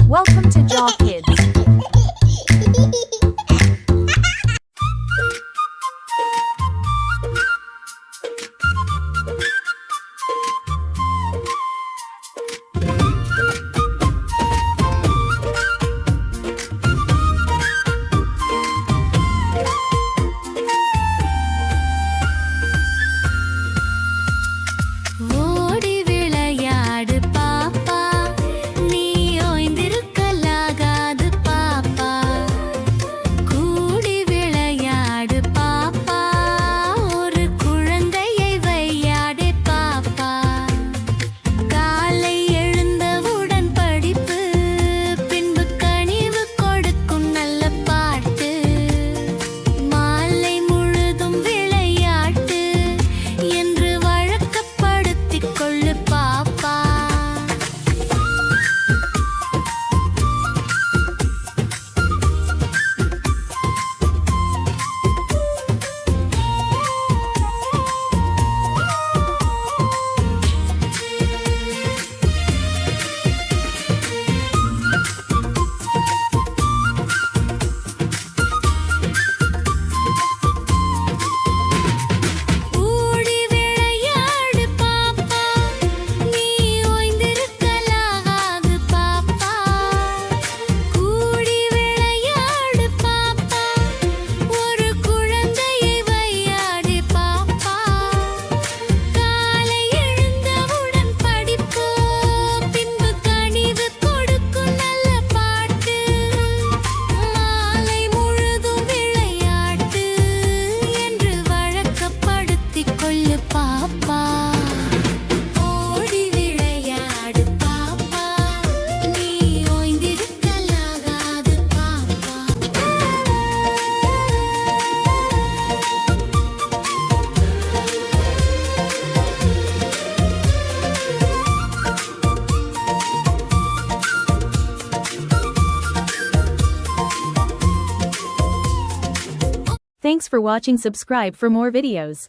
Welcome to Jaw Kids. ஓடி விளையாடு பாப்பா, நீ ஓய்ந்திருக்கலாகாது பாப்பா. கூடி விளையாடு பாப்பா, ஒரு குழந்தையை வையாடே பாப்பா. காலை எழுந்தவுடன் படிப்பு, பின்பு கனிவு கொடுக்கும் நல்ல பாட்டு. மாலை முழுதும் விளையாட்டு என்று வழக்கப்படுத்திக் கொள்ளு பாப்பா. கூடி விளையாடு பாப்பா, நீ ஓய்ந்திருக்கலாகாது பாப்பா. கூடி விளையாடு பாப்பா, ஒரு குழந்தையை வையாடே பாப்பா. காலை எழுந்தவுடன் படிப்பு, பின்பு கனிவு கொடுக்கும் நல்ல பாட்டு. மாலை முழுதும் விளையாட்டு என்று வழக்கப்படுத்திக் கொள்ளு பாப்பா. ஓடி விளையாடு பாப்பா, நீ ஓய்ந்திருக்கலாகாது பாப்பா. Thanks for watching. Subscribe for more videos.